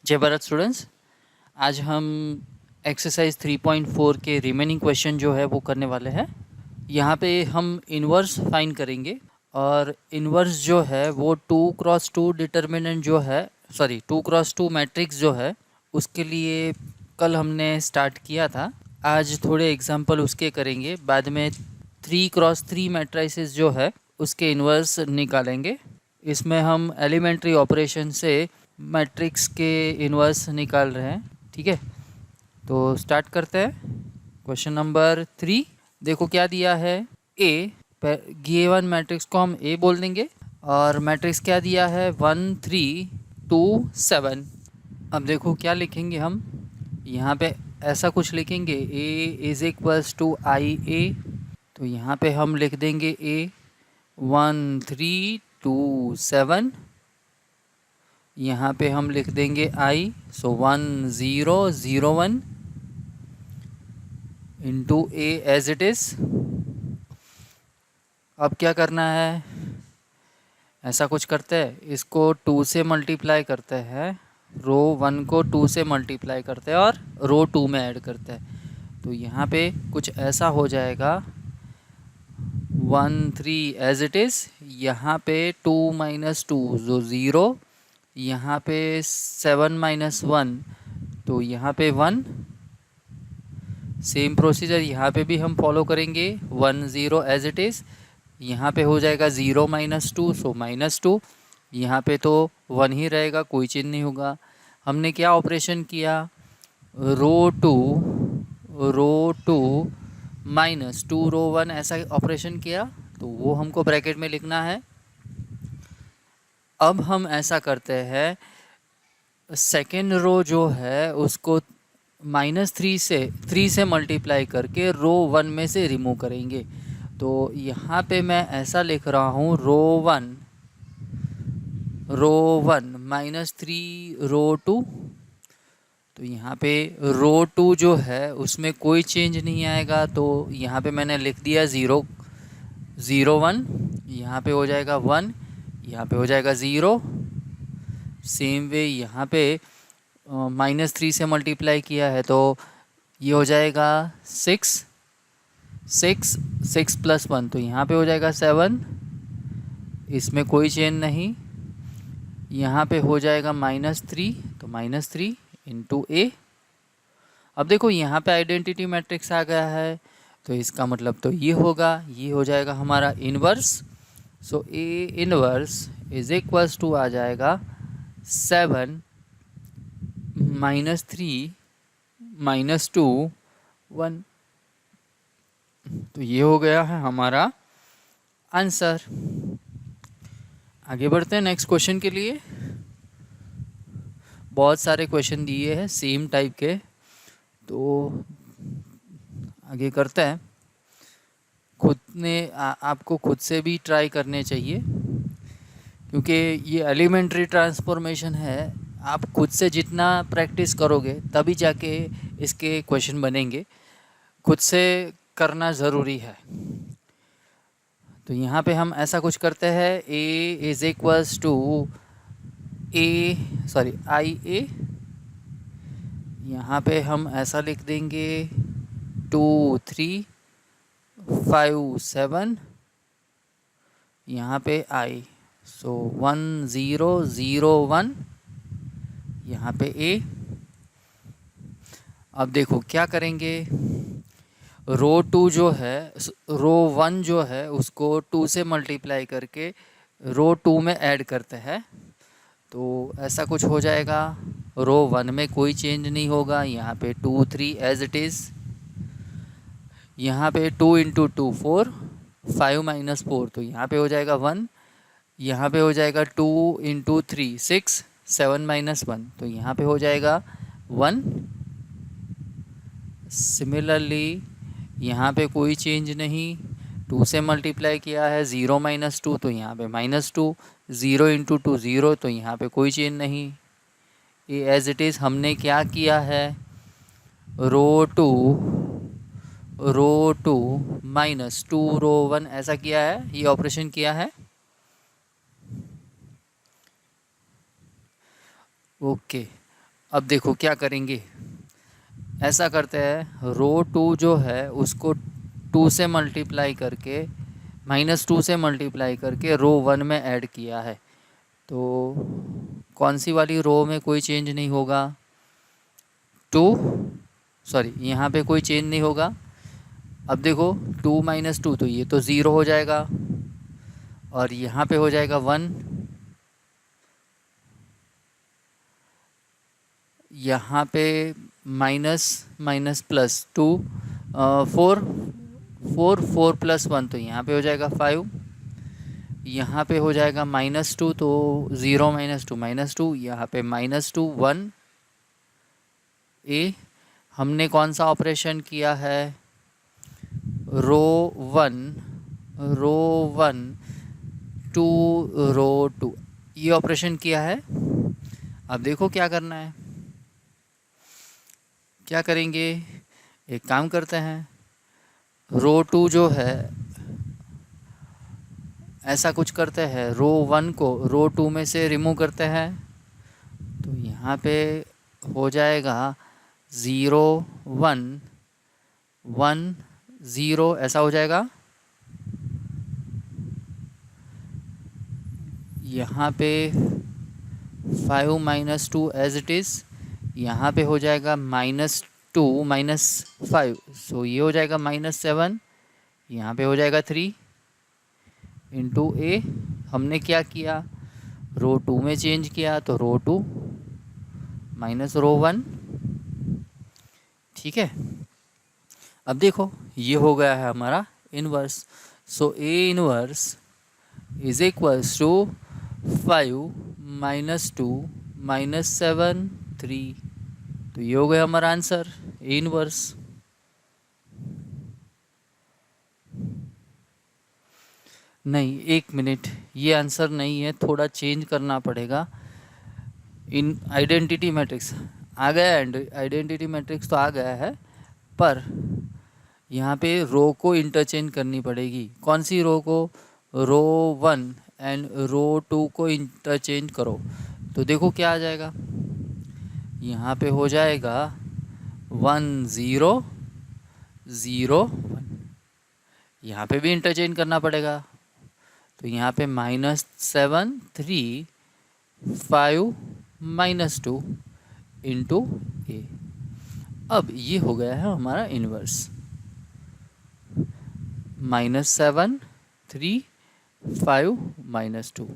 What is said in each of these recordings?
जय भारत स्टूडेंट्स। आज हम एक्सरसाइज 3.4 के रिमेनिंग क्वेश्चन जो है वो करने वाले हैं। यहाँ पे हम इन्वर्स फाइंड करेंगे और इन्वर्स जो है वो 2x2 डिटर्मिनेंट जो है 2x2 मैट्रिक्स जो है उसके लिए कल हमने स्टार्ट किया था। आज थोड़े एग्जांपल उसके करेंगे, बाद में 3x3 मैट्रिसेस जो है उसके इन्वर्स निकालेंगे। इसमें हम एलिमेंट्री ऑपरेशन से मैट्रिक्स के इन्वर्स निकाल रहे हैं। ठीक है, तो स्टार्ट करते हैं। क्वेश्चन नंबर 3 देखो क्या दिया है। ए गिवन मैट्रिक्स को हम ए बोल देंगे और मैट्रिक्स क्या दिया है 1 3 2 7। अब देखो क्या लिखेंगे हम यहाँ पे, ऐसा कुछ लिखेंगे ए इज इक्वल्स टू आई ए। तो यहाँ पे हम लिख देंगे ए 1 3 2 7। यहाँ पे हम लिख देंगे I, so 1 0 0 1 into A as it is. अब क्या करना है, ऐसा कुछ करते हैं, इसको 2 से मल्टीप्लाई करते हैं, रो 1 को 2 से मल्टीप्लाई करते हैं और रो 2 में ऐड करते हैं। तो यहाँ पे कुछ ऐसा हो जाएगा 1 3 एज इट इज़, यहाँ पे 2 माइनस 2 जो 0, यहाँ पे 7 माइनस 1 तो यहाँ पे 1। सेम प्रोसीजर यहाँ पे भी हम फॉलो करेंगे 1 0 एज इट इज़। यहाँ पे हो जाएगा 0 माइनस 2 सो माइनस 2। यहाँ पे तो 1 ही रहेगा, कोई चेंज नहीं होगा। हमने क्या ऑपरेशन किया, रो 2 माइनस 2 रो 1 ऐसा ऑपरेशन किया, तो वो हमको ब्रैकेट में लिखना है। अब हम ऐसा करते हैं, सेकेंड रो जो है उसको -3 से मल्टीप्लाई करके रो 1 में से रिमूव करेंगे। तो यहाँ पे मैं ऐसा लिख रहा हूँ रो 1 -3 रो 2। तो यहाँ पे रो 2 जो है उसमें कोई चेंज नहीं आएगा, तो यहाँ पे मैंने लिख दिया 0 0 1। यहाँ पे हो जाएगा 1, यहाँ पे हो जाएगा 0। सेम वे यहाँ पे -3 से मल्टीप्लाई किया है तो ये हो जाएगा 6 प्लस 1, तो यहाँ पे हो जाएगा 7, इसमें कोई चेंज नहीं। यहाँ पे हो जाएगा -3, तो -3 इंटू ए। अब देखो यहाँ पे आइडेंटिटी मैट्रिक्स आ गया है, तो इसका मतलब तो ये होगा, ये हो जाएगा हमारा inverse. So A inverse is equals to आ जाएगा 7 -3 -2 1। तो ये हो गया है हमारा आंसर। आगे बढ़ते हैं नेक्स्ट क्वेश्चन के लिए। बहुत सारे क्वेश्चन दिए हैं सेम टाइप के, तो आगे करते हैं। आपको खुद से भी ट्राई करने चाहिए, क्योंकि ये एलिमेंट्री ट्रांसफॉर्मेशन है। आप खुद से जितना प्रैक्टिस करोगे तभी जाके इसके क्वेश्चन बनेंगे। खुद से करना ज़रूरी है। तो यहाँ पे हम ऐसा कुछ करते हैं, ए इज इक्वल्स टू आई ए। यहाँ पे हम ऐसा लिख देंगे 2 3 5 7, यहाँ पे आई, सो 1 0 0 1, यहाँ पे ए। अब देखो क्या करेंगे, रो 2 जो है, रो 1 जो है उसको 2 से मल्टीप्लाई करके रो 2 में ऐड करते हैं। तो ऐसा कुछ हो जाएगा, रो 1 में कोई चेंज नहीं होगा, यहाँ पे 2 3 एज इट इज़। यहाँ पे 2 इंटू 2 4, 5 माइनस 4 तो यहाँ पे हो जाएगा 1। यहाँ पे हो जाएगा 2 इंटू 3 6, 7 माइनस 1 तो यहाँ पे हो जाएगा 1। सिमिलरली यहाँ पे कोई चेंज नहीं, 2 से मल्टीप्लाई किया है 0 माइनस 2 तो यहाँ पे -2, 0 इंटू 2 0 तो यहाँ पे कोई चेंज नहीं। ये एज इट इज़ हमने क्या किया है, रो 2 माइनस 2 रो 1 ऐसा किया है, ये ऑपरेशन किया है। ओके, अब देखो क्या करेंगे, ऐसा करते हैं, रो 2 जो है उसको 2 से मल्टीप्लाई करके, -2 से मल्टीप्लाई करके रो 1 में ऐड किया है। तो कौन सी वाली रो में कोई चेंज नहीं होगा, 2, सॉरी यहाँ पे कोई चेंज नहीं होगा। अब देखो 2 - 2 तो ये तो ज़ीरो हो जाएगा, और यहाँ पे हो जाएगा 1, यहाँ पे माइनस माइनस प्लस 2, 4 4 4 + 1 तो यहाँ पे हो जाएगा 5, यहाँ पे हो जाएगा -2 तो 0 - 2 -2, यहाँ पे -2 1 ए। हमने कौन सा ऑपरेशन किया है, रो 1 टू रो 2, ये ऑपरेशन किया है। अब देखो क्या करना है, क्या करेंगे, एक काम करते हैं, रो 2 जो है ऐसा कुछ करते हैं, रो 1 को रो 2 में से रिमूव करते हैं, तो यहाँ पे हो जाएगा 0 1 1 0, ऐसा हो जाएगा। यहाँ पे 5 - 2 एज इट इज़, यहाँ पे हो जाएगा -2 -5, सो ये हो जाएगा -7, यहाँ पे हो जाएगा 3 इंटू ए। हमने क्या किया, रो 2 में चेंज किया, तो रो 2 माइनस रो 1, ठीक है। अब देखो ये हो गया है हमारा inverse, so A inverse is equals to 5 - 2 -7 3, तो ये हो गया हमारा आंसर, ए इन्वर्स। नहीं, एक मिनट, ये आंसर नहीं है, थोड़ा चेंज करना पड़ेगा। इन आइडेंटिटी मैट्रिक्स आ गया है, आइडेंटिटी मैट्रिक्स तो आ गया है, पर यहाँ पे रो को इंटरचेंज करनी पड़ेगी। कौन सी रो को, रो 1 एंड रो 2 को इंटरचेंज करो, तो देखो क्या आ जाएगा, यहाँ पे हो जाएगा 1 0 0 1, यहाँ पे भी इंटरचेंज करना पड़ेगा, तो यहाँ पे -7 3 5 -2 इंटू ए। अब ये हो गया है हमारा इन्वर्स, -7 3 5 -2।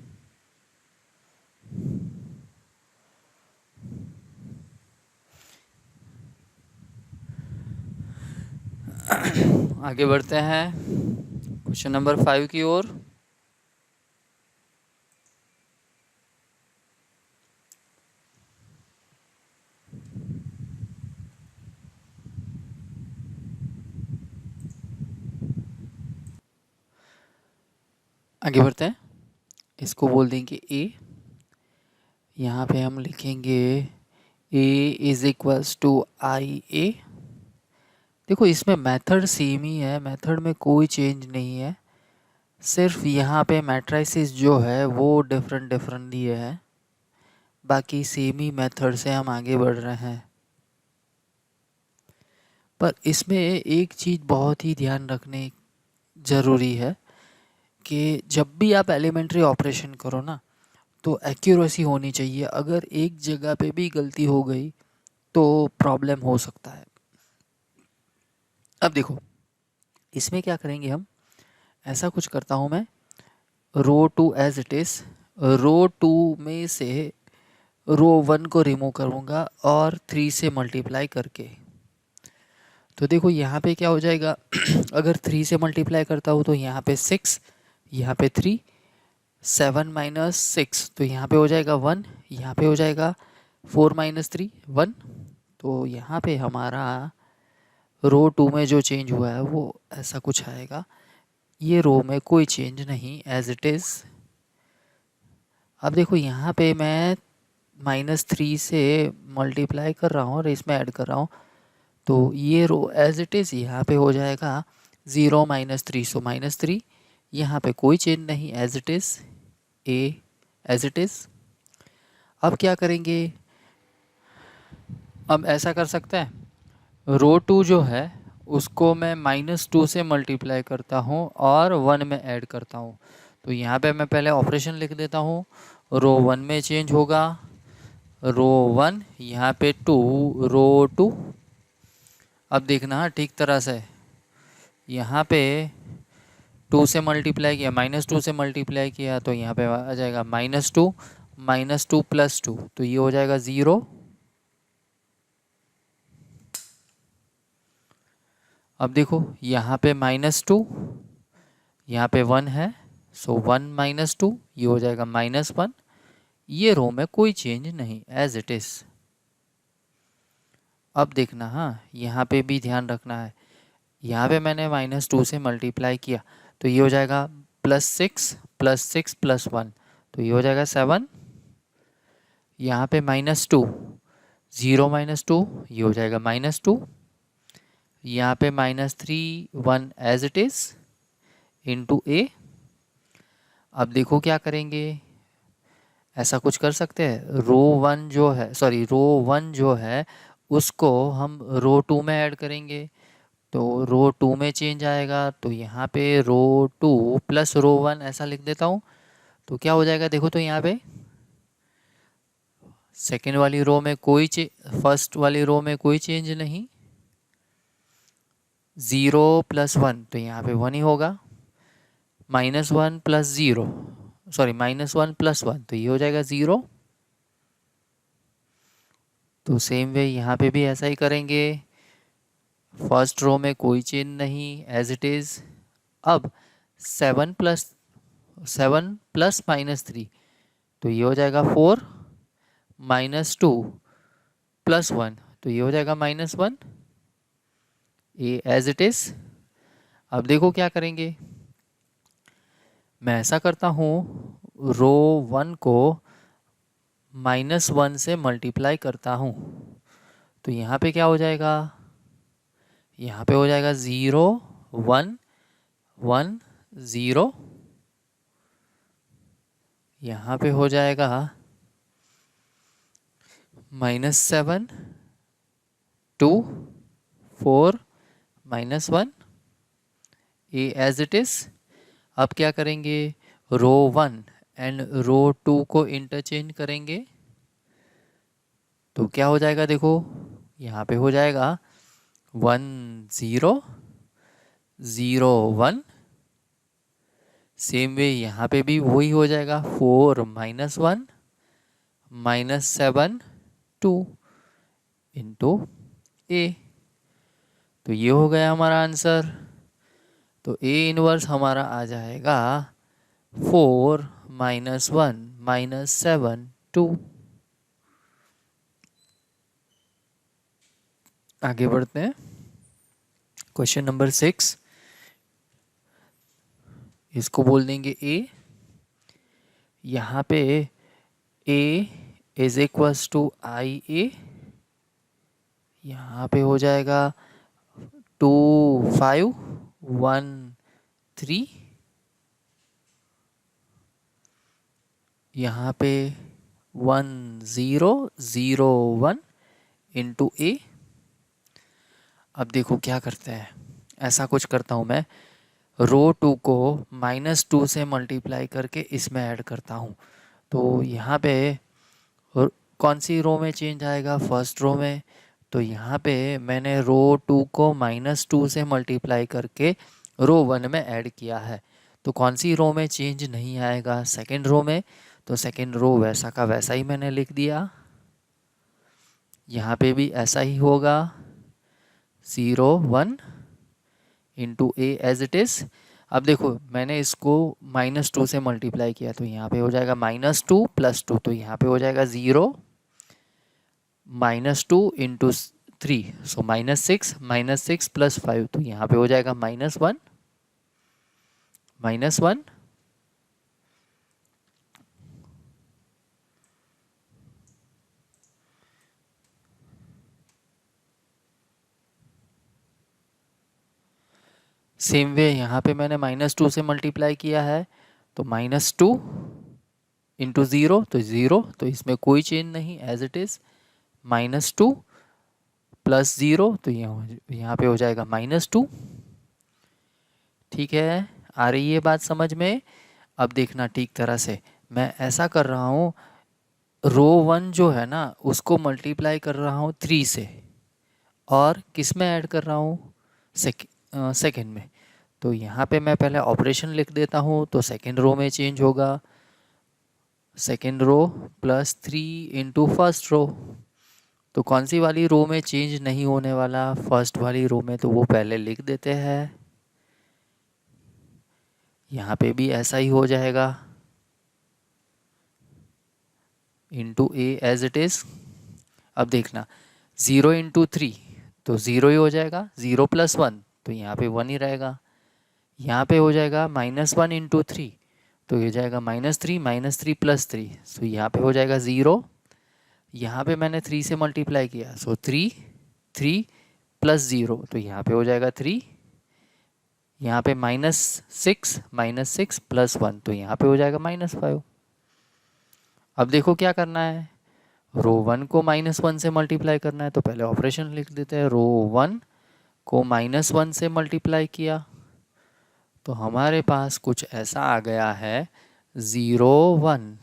आगे बढ़ते हैं क्वेश्चन नंबर 5 की ओर। आगे बढ़ते हैं, इसको बोल देंगे ए, यहाँ पे हम लिखेंगे ए इज इक्वल्स टू आई ए। देखो इसमें मेथड सेम ही है, मेथड में कोई चेंज नहीं है, सिर्फ यहाँ पे मैट्रिसेस जो है वो डिफरेंट दिए हैं, बाकी सेम ही मेथड से हम आगे बढ़ रहे हैं। पर इसमें एक चीज़ बहुत ही ध्यान रखने ज़रूरी है कि जब भी आप एलिमेंट्री ऑपरेशन करो ना, तो एक्यूरेसी होनी चाहिए। अगर एक जगह पे भी गलती हो गई तो प्रॉब्लम हो सकता है। अब देखो इसमें क्या करेंगे हम, ऐसा कुछ करता हूँ मैं, रो 2 एज इट इज़, रो 2 में से रो 1 को रिमूव करूँगा और 3 से मल्टीप्लाई करके, तो देखो यहाँ पे क्या हो जाएगा अगर 3 से मल्टीप्लाई करता हूँ तो यहाँ पे 6, यहाँ पे 3, 7 - 6 तो यहाँ पे हो जाएगा 1, यहाँ पे हो जाएगा 4 - 3 1, तो यहाँ पे हमारा रो 2 में जो चेंज हुआ है वो ऐसा कुछ आएगा, ये रो में कोई चेंज नहीं, एज इट इज़। अब देखो यहाँ पे मैं -3 से मल्टीप्लाई कर रहा हूँ और इसमें ऐड कर रहा हूँ, तो ये रो एज इट इज़ यहाँ पे हो जाएगा 0 - 3 सो -3, यहाँ पे कोई चेंज नहीं, as it is, A as it is. अब क्या करेंगे, अब ऐसा कर सकते हैं, रो टू जो है उसको मैं -2 से मल्टीप्लाई करता हूँ और 1 में ऐड करता हूँ। तो यहाँ पे मैं पहले ऑपरेशन लिख देता हूँ। रो 1 में चेंज होगा, रो 1 यहाँ पे 2, रो 2। अब देखना ठीक तरह से, यहाँ पे 2 से मल्टीप्लाई किया, -2 से मल्टीप्लाई किया तो यहाँ पे आ जाएगा -2, -2 + 2 तो ये हो जाएगा 0। अब देखो यहाँ पे -2, यहाँ पे 1 है, सो 1 - 2 ये हो जाएगा -1। ये रो में कोई चेंज नहीं, एज इट इज़। अब देखना, हाँ यहाँ पे भी ध्यान रखना है, यहाँ पे मैंने -2 से मल्टीप्लाई किया तो ये हो जाएगा +6 + 6 + 1 तो ये हो जाएगा 7। यहाँ पे -2, 0 - 2 ये हो जाएगा -2। यहाँ पे -3 1 एज इट इज़ इंटू ए। अब देखो क्या करेंगे, ऐसा कुछ कर सकते हैं, रो 1 जो है उसको हम रो 2 में ऐड करेंगे तो रो 2 में चेंज आएगा। तो यहाँ पे रो 2 + रो 1 ऐसा लिख देता हूँ। तो क्या हो जाएगा देखो, तो यहाँ पे सेकेंड वाली रो में फर्स्ट वाली रो में कोई चेंज नहीं, 0 + 1 तो यहाँ पे 1 ही होगा, -1 + 0 -1 + 1 तो ये हो जाएगा 0। तो सेम वे यहाँ पे भी ऐसा ही करेंगे, फर्स्ट रो में कोई चेंज नहीं, एज इट इज़। अब 7 + -3 तो ये हो जाएगा 4, -2 + 1 तो ये हो जाएगा -1, ये एज इट इज़। अब देखो क्या करेंगे, मैं ऐसा करता हूँ, रो 1 को -1 से मल्टीप्लाई करता हूँ तो यहाँ पे क्या हो जाएगा, यहाँ पे हो जाएगा 0 1 1 0, यहाँ पे हो जाएगा -7 2 4 -1, ये एज इट इज़। अब क्या करेंगे, रो 1 एंड रो 2 को इंटरचेंज करेंगे तो क्या हो जाएगा देखो, यहाँ पे हो जाएगा 1 0 0 1। सेम वे यहाँ पे भी वही हो जाएगा, 4 -1 -7 2 इंटू ए। तो ये हो गया हमारा आंसर। तो ए इनवर्स हमारा आ जाएगा 4 -1 -7 2। आगे बढ़ते हैं, क्वेश्चन नंबर 6, इसको बोल देंगे ए। यहाँ पे ए = IA, यहाँ पे हो जाएगा 2 5 1 3, यहाँ पे 1 0 0 1 इंटू ए। अब देखो क्या करते हैं, ऐसा कुछ करता हूँ मैं, रो 2 को -2 से मल्टीप्लाई करके इसमें ऐड करता हूँ तो यहाँ पे कौन सी रो में चेंज आएगा, फर्स्ट रो में। तो यहाँ पे मैंने रो 2 को -2 से मल्टीप्लाई करके रो 1 में ऐड किया है तो कौन सी रो में चेंज नहीं आएगा, सेकेंड रो में। तो सेकेंड रो वैसा का वैसा ही मैंने लिख दिया, यहाँ पे भी ऐसा ही होगा, 0 1 into A as it is. अब देखो मैंने इसको -2 से मल्टीप्लाई किया तो यहाँ पे हो जाएगा -2 + 2 तो यहाँ पे हो जाएगा 0 -2 इंटू 3 सो -6 -6 + 5 तो यहाँ पे हो जाएगा -1 -1। सेम वे यहाँ पे मैंने -2 से मल्टीप्लाई किया है तो -2 इंटू 0 तो 0 तो इसमें कोई चेंज नहीं, as it is, -2 plus zero, तो यहाँ पे हो जाएगा -2। ठीक है, आ रही है बात समझ में? अब देखना ठीक तरह से, मैं ऐसा कर रहा हूँ, रो 1 जो है ना उसको मल्टीप्लाई कर रहा हूँ 3 से, और किस में ऐड कर रहा हूँ, सेकेंड में। तो यहाँ पे मैं पहले ऑपरेशन लिख देता हूँ, तो सेकेंड रो में चेंज होगा, second row +3 into first row. तो कौन सी वाली रो में चेंज नहीं होने वाला, फर्स्ट वाली रो में, तो वो पहले लिख देते हैं। यहाँ पे भी ऐसा ही हो जाएगा, into A as it is. अब देखना 0 इंटू 3 तो 0 ही हो जाएगा, 0 + 1 तो यहाँ पे 1 ही रहेगा। यहाँ पे हो जाएगा -1 इंटू 3 तो ये जाएगा -3 -3 + 3, सो यहाँ पे हो जाएगा 0। यहाँ पे मैंने 3 से मल्टीप्लाई किया, सो 3 3 + 0 तो यहाँ पे हो जाएगा 3। यहाँ पे -6 + 1 तो यहाँ पे हो जाएगा -5। अब देखो क्या करना है, रो 1 को -1 से मल्टीप्लाई करना है, तो पहले ऑपरेशन लिख देते हैं। रो 1 को -1 से मल्टीप्लाई किया तो हमारे पास कुछ ऐसा आ गया है, 0 1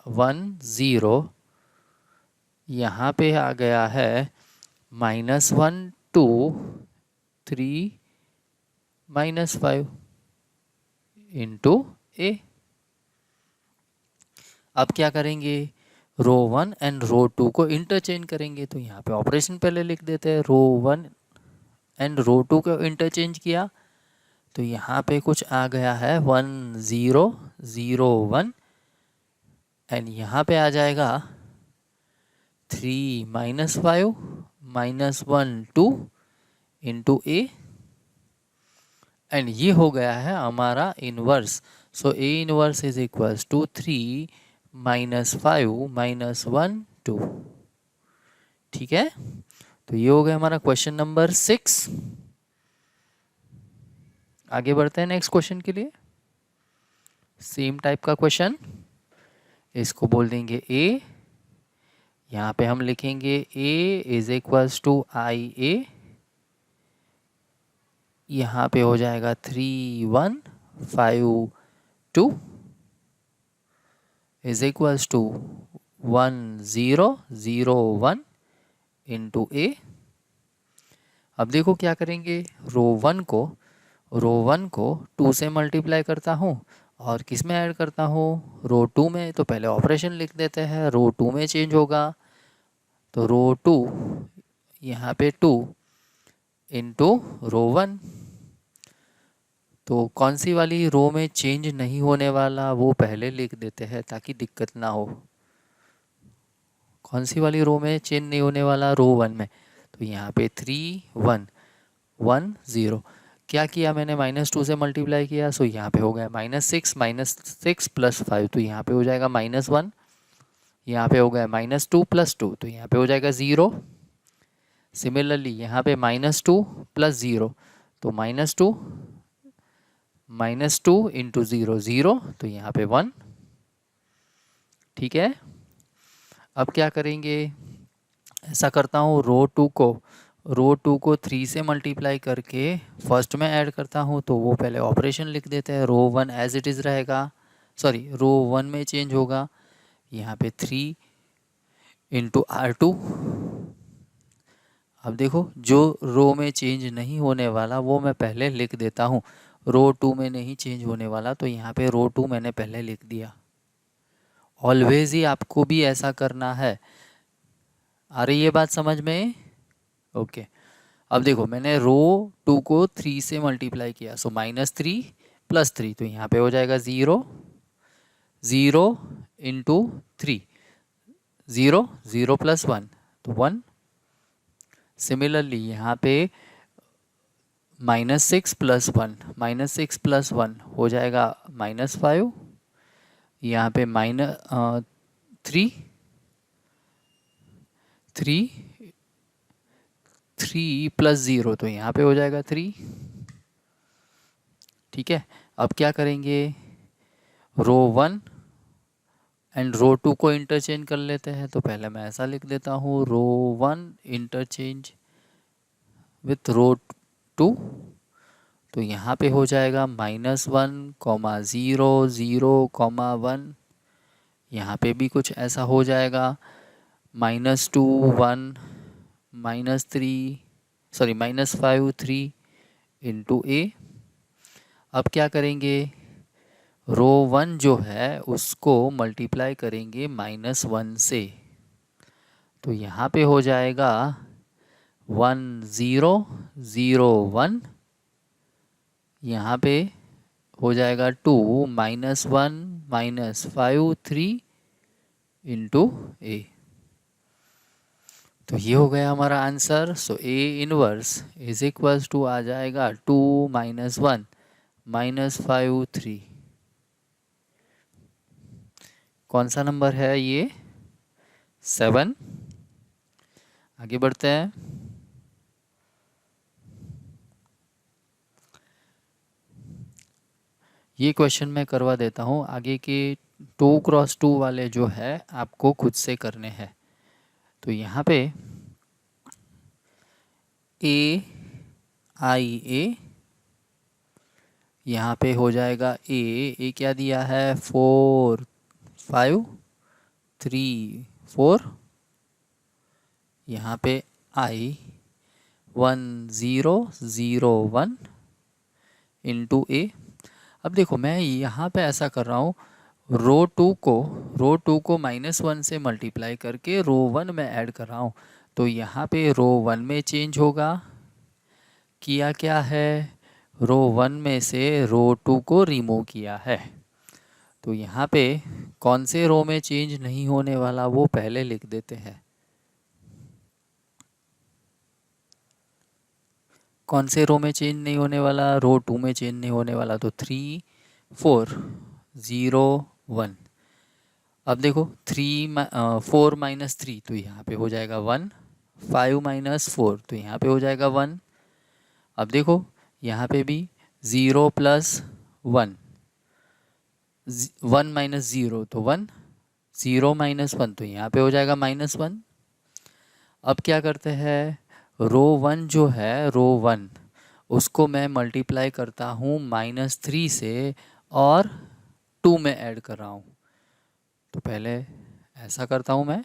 1 0। यहाँ पे आ गया है -1 2 3 -5 इंटू ए। अब क्या करेंगे, रो 1 एंड रो 2 को इंटरचेंज करेंगे, तो यहाँ पे ऑपरेशन पहले लिख देते हैं। रो 1 एंड रो 2 को इंटरचेंज किया तो यहाँ पे कुछ आ गया है 1 0 0 1, एंड यहाँ पे आ जाएगा 3 -5 -1 2 इंटू ए, एंड ये हो गया है हमारा inverse. So A inverse is equals to 3 -5 -1 2। ठीक है, तो ये हो गया हमारा क्वेश्चन नंबर 6। आगे बढ़ते हैं नेक्स्ट क्वेश्चन के लिए। सेम टाइप का क्वेश्चन, इसको बोल देंगे ए। यहाँ पे हम लिखेंगे ए इज इक्वल्स टू आई ए। यहाँ पे हो जाएगा 3 1 5 2 इज इक्वल्स टू 1 0 0 1 इंटू ए। अब देखो क्या करेंगे, रो 1 को 2 से मल्टीप्लाई करता हूँ और किस में ऐड करता हूँ, रो 2 में। तो पहले ऑपरेशन लिख देते हैं, रो 2 में चेंज होगा, तो रो 2 यहाँ पे 2 इंटू रो 1। तो कौन सी वाली रो में चेंज नहीं होने वाला वो पहले लिख देते हैं ताकि दिक्कत ना हो। कौन सी वाली रो में चेंज नहीं होने वाला, रो 1 में। तो यहाँ पे 3 1 1 0, क्या किया मैंने, -2 से मल्टीप्लाई किया, सो यहाँ पे हो गया -6 + 5 तो यहाँ पे हो जाएगा -1। यहाँ पे हो गया -2 + 2 तो यहाँ पे हो जाएगा 0। सिमिलरली यहाँ पे -2 + 0 तो -2 इंटू 0 0 तो यहाँ पे 1। ठीक है, अब क्या करेंगे, ऐसा करता हूँ, रो 2 को 3 से मल्टीप्लाई करके फर्स्ट में ऐड करता हूँ, तो वो पहले ऑपरेशन लिख देते हैं। रो 1 एज इट इज़ रहेगा, सॉरी रो 1 में चेंज होगा, यहाँ पे 3 इंटू R2। अब देखो जो रो में चेंज नहीं होने वाला वो मैं पहले लिख देता हूँ। रो 2 में नहीं चेंज होने वाला तो यहाँ पे रो 2 मैंने पहले लिख दिया। ऑलवेज ही आपको भी ऐसा करना है। आ रही है बात समझ में? ओके, अब देखो मैंने रो 2 को 3 से मल्टीप्लाई किया, सो -3 + 3 तो यहाँ पे हो जाएगा 0 0 इंटू 3 0 0 + 1 तो 1। सिमिलरली यहाँ पे -6 + 1 -6 + 1 हो जाएगा -5। यहाँ पे -3 + 0 तो यहाँ पे हो जाएगा 3। ठीक है, अब क्या करेंगे, रो 1 एंड रो 2 को इंटरचेंज कर लेते हैं। तो पहले मैं ऐसा लिख देता हूँ, रो 1 इंटरचेंज विथ रो 2। तो यहाँ पे हो जाएगा -1, 0, 0, 1। यहाँ पे भी कुछ ऐसा हो जाएगा, -2, 1, -5, 3 इंटू ए। अब क्या करेंगे, रो 1 जो है उसको मल्टीप्लाई करेंगे -1 से। तो यहाँ पे हो जाएगा 1, 0, 0, 1। यहाँ पे हो जाएगा 2, -1, -5, 3 इंटू ए। तो ये हो गया हमारा answer. So A inverse is equals to आ जाएगा 2, -1, -5, 3। कौन सा नंबर है ये? 7। आगे बढ़ते हैं। ये क्वेश्चन मैं करवा देता हूँ। आगे के 2x2 वाले जो है आपको खुद से करने हैं। तो यहाँ पे A यहाँ पे हो जाएगा ए क्या दिया है, 4, 5, 3, 4। यहाँ पे I 1, 0, 0, 1 इंटू ए। अब देखो मैं यहाँ पे ऐसा कर रहा हूँ, रो टू को -1 से मल्टीप्लाई करके रो 1 में ऐड कर रहा हूँ। तो यहाँ पे रो 1 में चेंज होगा। किया क्या है, रो 1 में से रो 2 को रिमूव किया है। तो यहाँ पे कौन से रो में चेंज नहीं होने वाला वो पहले लिख देते हैं। कौन से रो में चेंज नहीं होने वाला, रो 2 में चेंज नहीं होने वाला। तो 3, 4, 0, 1। अब देखो 4 - 3 तो यहाँ पे हो जाएगा 1, 5 - 4 तो यहाँ पे हो जाएगा 1। अब देखो यहाँ पे भी 0 + 1, 1 - 0 तो 1, 0 - 1 तो यहाँ पे हो जाएगा -1। अब क्या करते हैं, रो 1 जो है रो 1 उसको मैं मल्टीप्लाई करता हूँ -3 से और 2 में ऐड कर रहा हूँ। तो पहले ऐसा करता हूँ मैं,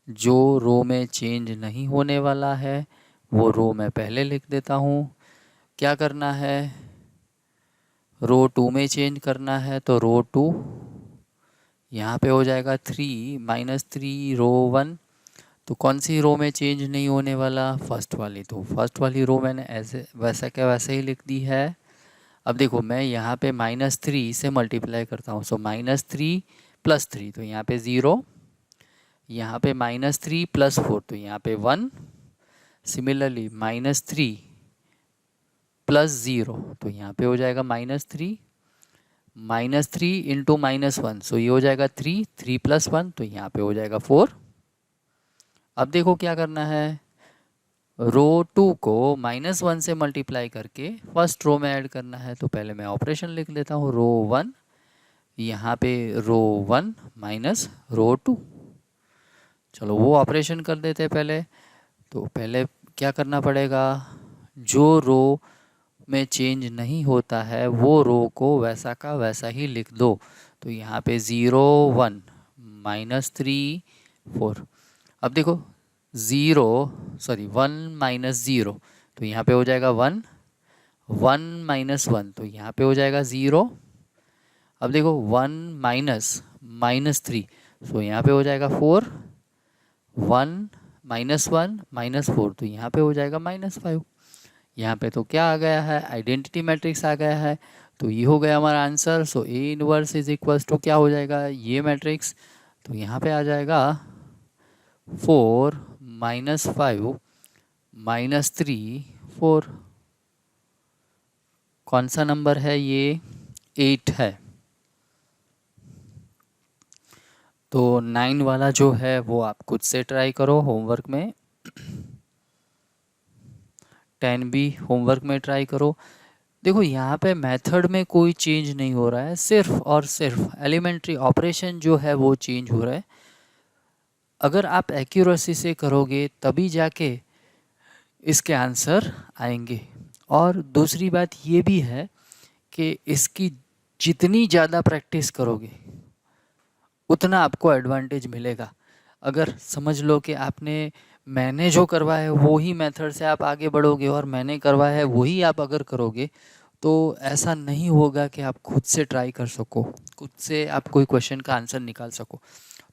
जो रो में चेंज नहीं होने वाला है वो रो में पहले लिख देता हूँ। क्या करना है, रो 2 में चेंज करना है। तो रो 2 यहाँ पे हो जाएगा 3 - 3 रो 1। तो कौन सी रो में चेंज नहीं होने वाला, फर्स्ट वाली। तो फर्स्ट वाली रो मैंने ऐसे वैसा क्या वैसे ही लिख दी है। अब देखो मैं यहाँ पे -3 से मल्टीप्लाई करता हूँ। सो -3 + 3 तो यहाँ पे 0, यहाँ पे -3 + 4 तो यहाँ पे 1। सिमिलरली -3 + 0 तो यहाँ पे हो जाएगा -3, -3 इंटू -1 सो ये हो जाएगा 3, 3 + 1 तो यहाँ पे हो जाएगा 4। अब देखो क्या करना है, रो 2 को -1 से मल्टीप्लाई करके फर्स्ट रो में ऐड करना है। तो पहले मैं ऑपरेशन लिख लेता हूँ, रो 1 यहाँ पे रो 1 माइनस रो 2। चलो वो ऑपरेशन कर देते हैं पहले। तो पहले क्या करना पड़ेगा, जो रो में चेंज नहीं होता है वो रो को वैसा का वैसा ही लिख दो। तो यहाँ पे 0, 1 -3, 4। अब देखो 1 - 0 तो यहाँ पे हो जाएगा 1, 1 - 1 तो यहाँ पे हो जाएगा 0। अब देखो 1 - -3 तो यहाँ पे हो जाएगा 4, 1 - 1 - 4 तो यहाँ पे हो जाएगा -5। यहाँ पे तो क्या आ गया है, आइडेंटिटी मैट्रिक्स आ गया है। तो ये हो गया हमारा answer. So A inverse is equals to क्या हो जाएगा, ये मैट्रिक्स। तो यहाँ पे आ जाएगा 4 - 5 - 3, 4। कौन सा नंबर है ये, 8 है। तो 9 वाला जो है वो आप खुद से ट्राई करो होमवर्क में, 10 भी होमवर्क में ट्राई करो। देखो यहाँ पे मेथड में कोई चेंज नहीं हो रहा है, सिर्फ और सिर्फ एलिमेंट्री ऑपरेशन जो है वो चेंज हो रहा है। अगर आप एक्यूरेसी से करोगे तभी जाके इसके आंसर आएंगे। और दूसरी बात ये भी है कि इसकी जितनी ज़्यादा प्रैक्टिस करोगे उतना आपको एडवांटेज मिलेगा। अगर समझ लो कि मैंने जो करवाया है वो ही मेथड से आप आगे बढ़ोगे और मैंने करवाया है वही आप अगर करोगे तो ऐसा नहीं होगा कि आप खुद से ट्राई कर सको, खुद से आप कोई क्वेश्चन का आंसर निकाल सको।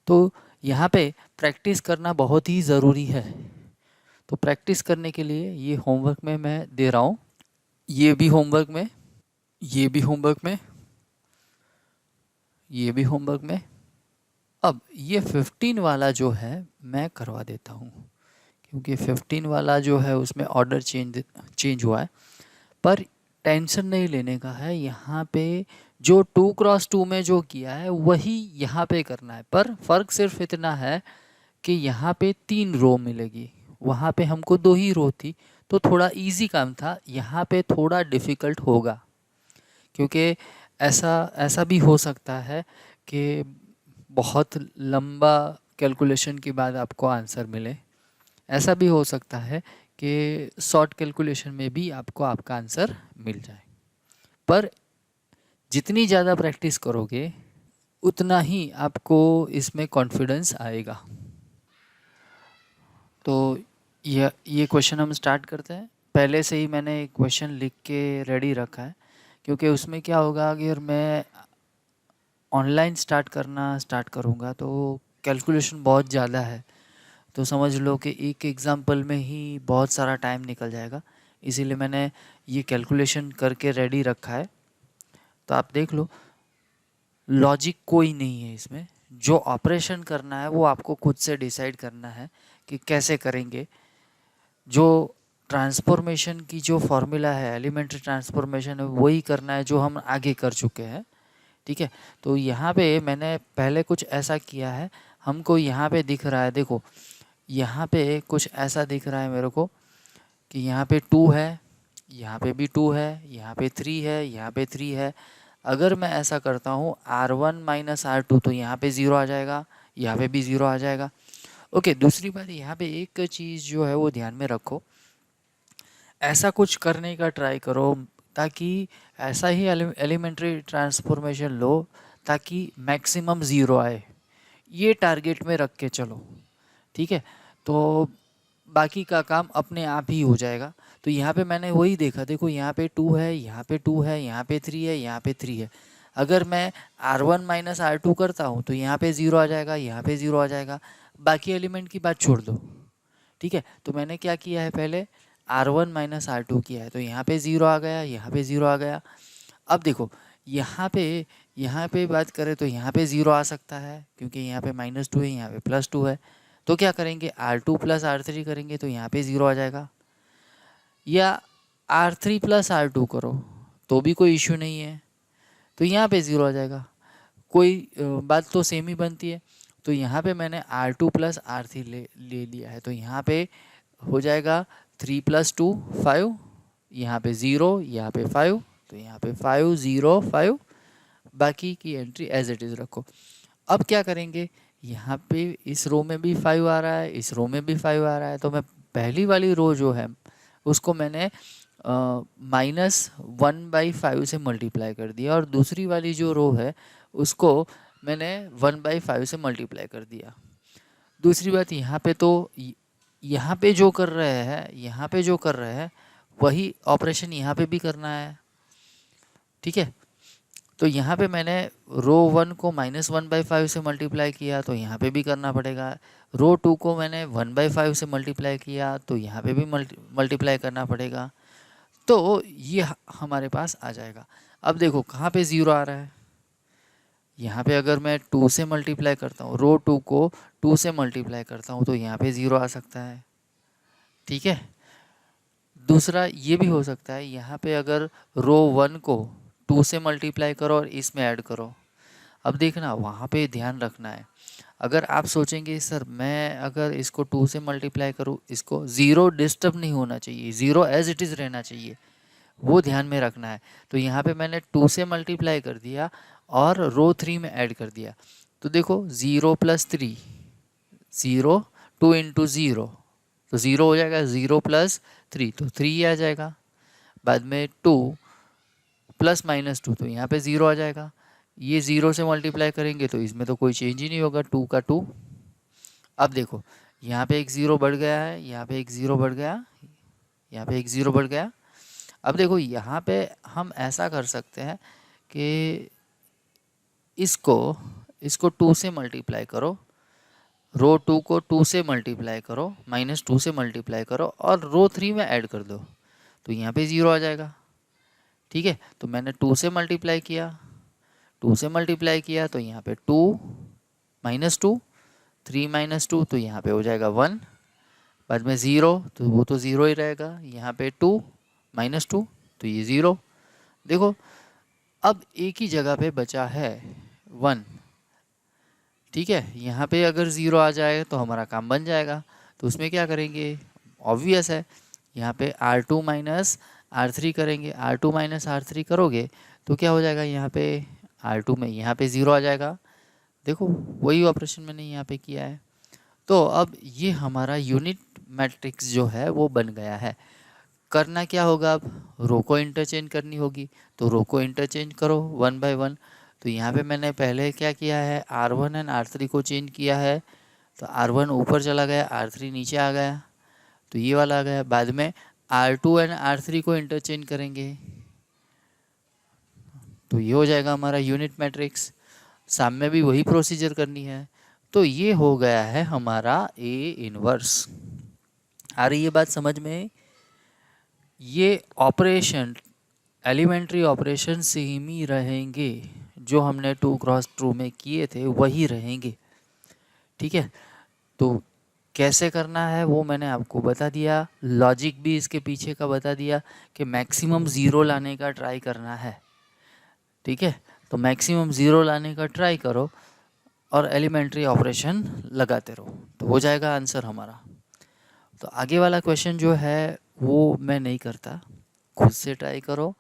तो यहाँ पे प्रैक्टिस करना बहुत ही ज़रूरी है। तो प्रैक्टिस करने के लिए ये होमवर्क में मैं दे रहा हूँ, ये भी होमवर्क में, ये भी होमवर्क में, ये भी होमवर्क में। अब ये 15 वाला जो है मैं करवा देता हूँ, क्योंकि 15 वाला जो है उसमें ऑर्डर चेंज हुआ है। पर टेंशन नहीं लेने का है, यहाँ पे जो 2x2 में जो किया है वही यहाँ पे करना है। पर फ़र्क सिर्फ इतना है कि यहाँ पे 3 रो मिलेगी, वहाँ पे हमको 2 ही रो थी, तो थोड़ा इजी काम था। यहाँ पे थोड़ा डिफ़िकल्ट होगा, क्योंकि ऐसा ऐसा भी हो सकता है कि बहुत लंबा कैलकुलेशन के बाद आपको आंसर मिले। ऐसा भी हो सकता है कि शॉर्ट कैलकुलेशन में भी आपको आपका आंसर मिल जाए। पर जितनी ज़्यादा प्रैक्टिस करोगे उतना ही आपको इसमें कॉन्फिडेंस आएगा। तो ये क्वेश्चन हम स्टार्ट करते हैं। पहले से ही मैंने एक क्वेश्चन लिख के रेडी रखा है, क्योंकि उसमें क्या होगा, अगर मैं ऑनलाइन स्टार्ट करूँगा तो कैलकुलेशन बहुत ज़्यादा है। तो समझ लो कि एक एग्ज़ाम्पल में ही बहुत सारा टाइम निकल जाएगा, इसीलिए मैंने ये कैलकुलेशन करके रेडी रखा है। तो आप देख लो, लॉजिक कोई नहीं है इसमें, जो ऑपरेशन करना है वो आपको खुद से डिसाइड करना है कि कैसे करेंगे। जो ट्रांसफॉर्मेशन की जो फॉर्मूला है, एलिमेंट्री ट्रांसफॉर्मेशन है, वही करना है जो हम आगे कर चुके हैं। ठीक है, तो यहाँ पे मैंने पहले कुछ ऐसा किया है, हमको यहाँ पे दिख रहा है, देखो यहाँ पे कुछ ऐसा दिख रहा है मेरे को कि यहाँ पे 2 है, यहाँ पे भी 2 है, यहाँ पे 3 है, यहाँ पे 3 है। अगर मैं ऐसा करता हूँ R1 माइनस R2 तो यहाँ पे 0 आ जाएगा, यहाँ पे भी 0 आ जाएगा। ओके, दूसरी बात यहाँ पे एक चीज़ जो है वो ध्यान में रखो, ऐसा कुछ करने का ट्राई करो ताकि ऐसा ही एलिमेंट्री ट्रांसफॉर्मेशन लो ताकि मैक्सिमम 0 आए, ये टारगेट में रख के चलो। ठीक है, तो बाकी का काम अपने आप ही हो जाएगा। तो यहाँ पे मैंने वही देखा, देखो यहाँ पे 2 है, यहाँ पे 2 है, यहाँ पे 3 है, यहाँ पे 3 है। अगर मैं R1 माइनस R2 करता हूँ तो यहाँ पे 0 आ जाएगा, यहाँ पे 0 आ जाएगा, बाकी एलिमेंट की बात छोड़ दो। ठीक है, तो मैंने क्या किया है, पहले R1 माइनस R2 किया है, तो यहाँ पे 0 आ गया, यहाँ पे 0 आ गया। अब देखो यहाँ पे बात करें तो यहाँ पे 0 आ सकता है, क्योंकि यहाँ पे -2 है, यहाँ पे +2 है। तो क्या करेंगे, R2 प्लस R3 करेंगे तो यहाँ पे 0 आ जाएगा, या R3 प्लस R2 करो तो भी कोई इश्यू नहीं है, तो यहाँ पे 0 आ जाएगा। कोई बात तो सेम ही बनती है। तो यहाँ पे मैंने R2 प्लस R3 ले लिया है, तो यहाँ पे हो जाएगा 3 + 2 5, यहाँ पे 0, यहाँ पे 5, तो यहाँ पे 5 0 5, बाकी की एंट्री एज इट इज़ रखो। अब क्या करेंगे, यहाँ पे इस रो में भी 5 आ रहा है, इस रो में भी 5 आ रहा है, तो मैं पहली वाली रो जो है उसको मैंने -1/5 से मल्टीप्लाई कर दिया, और दूसरी वाली जो रो है उसको मैंने 1/5 से मल्टीप्लाई कर दिया। दूसरी बात यहाँ पे, तो यहाँ पे जो कर रहे हैं, यहाँ पे जो कर रहे हैं वही ऑपरेशन यहाँ पे भी करना है। ठीक है, तो यहाँ पे मैंने रो 1 को -1/5 से मल्टीप्लाई किया, तो यहाँ पे भी करना पड़ेगा। रो 2 को मैंने 1/5 से मल्टीप्लाई किया, तो यहाँ पे भी मल्टीप्लाई करना पड़ेगा। तो ये हमारे पास आ जाएगा। अब देखो कहाँ पे 0 आ रहा है, यहाँ पे अगर मैं 2 से मल्टीप्लाई करता हूँ, रो 2 को 2 से मल्टीप्लाई करता हूँ तो यहाँ पे 0 आ सकता है। ठीक है, दूसरा ये भी हो सकता है, यहाँ पे अगर रो 1 को 2 से मल्टीप्लाई करो और इसमें ऐड करो। अब देखना वहाँ पे ध्यान रखना है, अगर आप सोचेंगे सर मैं अगर इसको 2 से मल्टीप्लाई करूँ, इसको 0 डिस्टर्ब नहीं होना चाहिए, 0 एज इट इज़ रहना चाहिए, वो ध्यान में रखना है। तो यहाँ पे मैंने 2 से मल्टीप्लाई कर दिया और रो 3 में ऐड कर दिया। तो देखो 0 + 3, 0, 2 × 0 तो 0 हो जाएगा, 0 + 3 तो 3 आ जाएगा। बाद में 2 ± 2 तो यहाँ पे 0 आ जाएगा। ये 0 से मल्टीप्लाई करेंगे तो इसमें तो कोई चेंज ही नहीं होगा, 2 का 2। अब देखो यहाँ पे एक 0 बढ़ गया है, यहाँ पे एक 0 बढ़ गया, यहाँ पे एक 0 बढ़ गया। अब देखो यहाँ पे हम ऐसा कर सकते हैं कि इसको 2 से मल्टीप्लाई करो, रो 2 को 2 से मल्टीप्लाई करो, -2 से मल्टीप्लाई करो और रो 3 में ऐड कर दो तो यहाँ पे 0 आ जाएगा। ठीक है, तो मैंने 2 से मल्टीप्लाई किया, 2 से मल्टीप्लाई किया तो यहाँ पे 2 -2, 3 -2 तो यहाँ पे हो जाएगा 1। बाद में 0 तो वो तो 0 ही रहेगा, यहाँ पे 2 -2 तो ये 0। देखो अब एक ही जगह पे बचा है 1। ठीक है, यहाँ पे अगर 0 आ जाए तो हमारा काम बन जाएगा। तो उसमें क्या करेंगे, ऑब्वियस है, यहाँ पे R2 - R3 करेंगे। R2 - R3 करोगे तो क्या हो जाएगा, यहाँ पे R2 में यहाँ पे 0 आ जाएगा। देखो वही ऑपरेशन मैंने यहाँ पे किया है। तो अब ये हमारा यूनिट मैट्रिक्स जो है वो बन गया है। करना क्या होगा, अब रो को इंटरचेंज करनी होगी। तो रो को इंटरचेंज करो 1 बाय 1। तो यहाँ पे मैंने पहले क्या किया है, R1 एंड R3 को चेंज किया है। तो R1 ऊपर चला गया, R3 नीचे आ गया, तो ये वाला आ गया। बाद में R2 एंड R3 को इंटरचेंज करेंगे तो ये हो जाएगा हमारा यूनिट मैट्रिक्स। सामने भी वही प्रोसीजर करनी है। तो ये हो गया है हमारा A इनवर्स। आ रही है बात समझ में? ये ऑपरेशन एलिमेंट्री ऑपरेशन सेम ही रहेंगे, जो हमने 2 × 2 में किए थे वही रहेंगे। ठीक है, तो कैसे करना है वो मैंने आपको बता दिया, लॉजिक भी इसके पीछे का बता दिया कि मैक्सिमम 0 लाने का ट्राई करना है। ठीक है, तो मैक्सिमम 0 लाने का ट्राई करो और एलिमेंट्री ऑपरेशन लगाते रहो तो हो जाएगा आंसर हमारा। तो आगे वाला क्वेश्चन जो है वो मैं नहीं करता, खुद से ट्राई करो।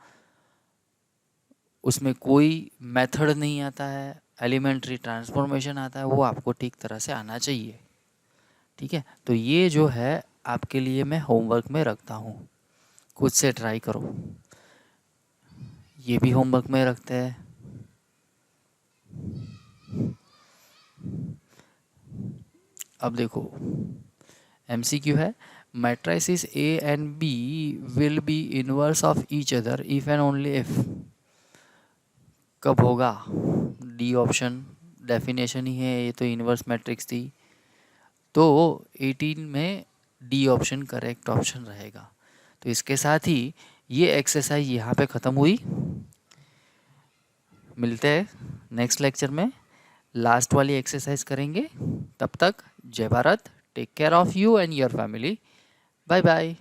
उसमें कोई मेथड नहीं आता है, एलिमेंट्री ट्रांसफॉर्मेशन आता है, वो आपको ठीक तरह से आना चाहिए। ठीक है, तो ये जो है आपके लिए मैं होमवर्क में रखता हूँ, खुद से ट्राई करो। ये भी होमवर्क में रखते हैं। अब देखो MCQ है, matrices A and B will be inverse of each other if and only if। कब होगा? डी ऑप्शन डेफिनेशन ही है, ये तो इनवर्स मैट्रिक्स थी। तो 18 में डी ऑप्शन करेक्ट ऑप्शन रहेगा। तो इसके साथ ही ये एक्सरसाइज यहाँ पे ख़त्म हुई। मिलते हैं नेक्स्ट लेक्चर में, लास्ट वाली एक्सरसाइज करेंगे। तब तक जय Bharat, take care of you and your family, bye bye.